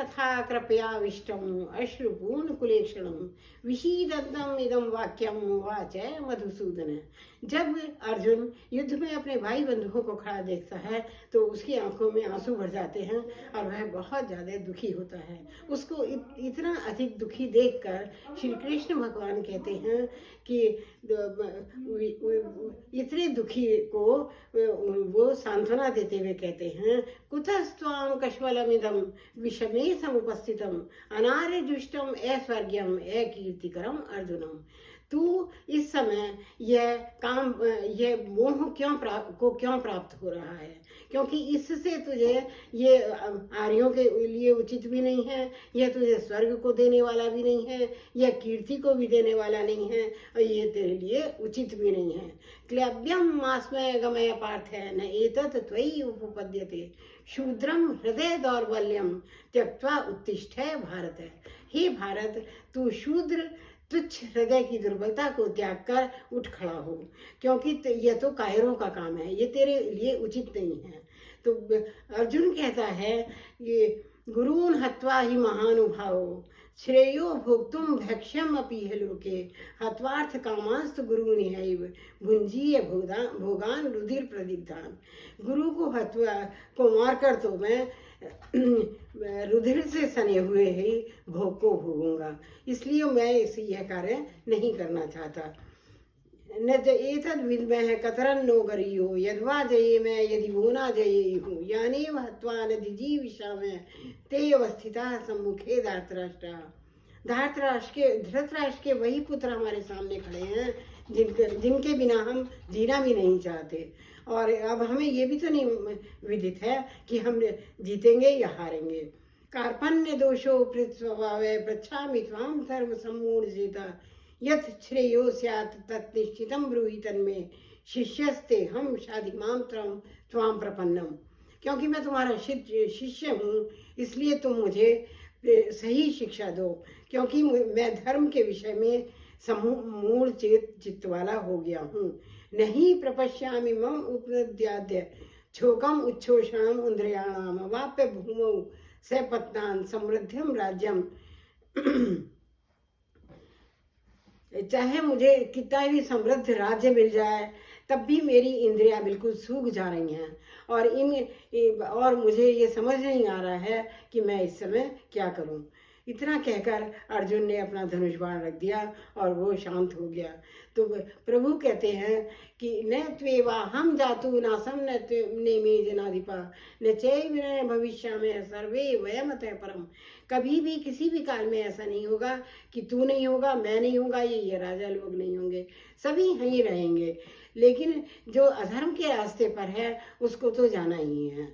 तथा कृपयाविष्टम् अश्रुपूर्णकुलेक्षणं विषीदन्तम् इदं वाक्यम उवाच मधुसूदन। जब अर्जुन युद्ध में अपने भाई बंधुओं को खड़ा देखता है तो उसकी आंखों में आंसू भर जाते हैं और वह बहुत ज्यादा दुखी होता है। उसको इतना अधिक दुखी देखकर श्री कृष्ण भगवान कहते हैं कि इतने दुखी को वो सांत्वना देते हुए कहते हैं, कुतस्त्वां कश्मलमिदं विषमे समुपस्थितम अनार्यजुष्टम ऐश्वर्यम अकीर्तिकरम अर्जुनम। तू इस समय यह मोह क्यों प्राप्त हो रहा है? क्योंकि इससे तुझे ये आर्यों के लिए उचित भी नहीं है, यह तुझे स्वर्ग को देने वाला भी नहीं है, यह कीर्ति को भी देने वाला नहीं है, और ये तेरे लिए उचित भी नहीं है। क्लव्यम मास्मय गमय पार्थ न एतत् त्वयि उपपद्यते शूद्रम हृदय दौर्बल्यम त्यक्त्वा उत्तिष्ठ भारत। हे भारत, तू शूद्र तुच्छ हृदय की दुर्बलता को त्याग कर उठ खड़ा हो, क्योंकि यह तो कायरों का काम है, ये तेरे लिए उचित नहीं है। तो अर्जुन कहता है ये गुरून् हत्वा ही महानुभावो श्रेयो भोक्तुम भक्ष्यम अपि लोके हत्वार्थ कामांस्तु गुरूनिहैव भुंजीय भोगान रुधिर प्रदिग्धान। गुरु को मारकर तो मैं रुधिर से सने हुए ही भोग को भोगूंगा, इसलिए मैं यह कार्य नहीं करना चाहता। न एतद् विद्मः कतरन्नो गरियो यद्वा जये मैं यदि वो ना जये हूँ यानेव हत्वा न जिजीविषामि ते अवस्थिताः सम्मुखे धृतराष्ट्र। धृतराष्ट्र के वही पुत्र हमारे सामने खड़े हैं जिनके बिना हम जीना भी नहीं चाहते, और अब हमें ये भी तो नहीं विदित है कि हम जीतेंगे या हारेंगे। कार्पण्य दोषो पृथ स्वभावे पृच्छामि त्वां धर्म सम्मूढ़जिता यत् श्रेयो स्यात् तत् निश्चितं ब्रूहि तन्मे शिष्यस्ते हम शाधिमां त्वां प्रपन्नम। क्योंकि मैं तुम्हारा शिष्य हूँ, इसलिए तुम मुझे सही शिक्षा दो, क्योंकि मैं धर्म के विषय में मूढ़ चित्त वाला हो गया हूँ। नहीं प्रपश्यामि मम उपद्याद्य छोकम उच्छोषणम इंद्रियाणाम अवाप्य भूमौ सपत्नान समृद्धिम राज्यम। चाहे मुझे कितना भी समृद्ध राज्य मिल जाए तब भी मेरी इंद्रियां बिल्कुल सूख जा रही हैं, और मुझे ये समझ नहीं आ रहा है कि मैं इस समय क्या करूं। इतना कहकर अर्जुन ने अपना धनुष बाण रख दिया और वो शांत हो गया। तो प्रभु कहते हैं कि न त्वेवा हम जातु नासम न नेमे जनाधिपा न चैव भविष्य में सर्वे वयमतः परम। कभी भी किसी भी काल में ऐसा नहीं होगा कि तू नहीं होगा, मैं नहीं होगा, ये राजा लोग नहीं होंगे, सभी यहीं रहेंगे। लेकिन जो अधर्म के रास्ते पर है उसको तो जाना ही है।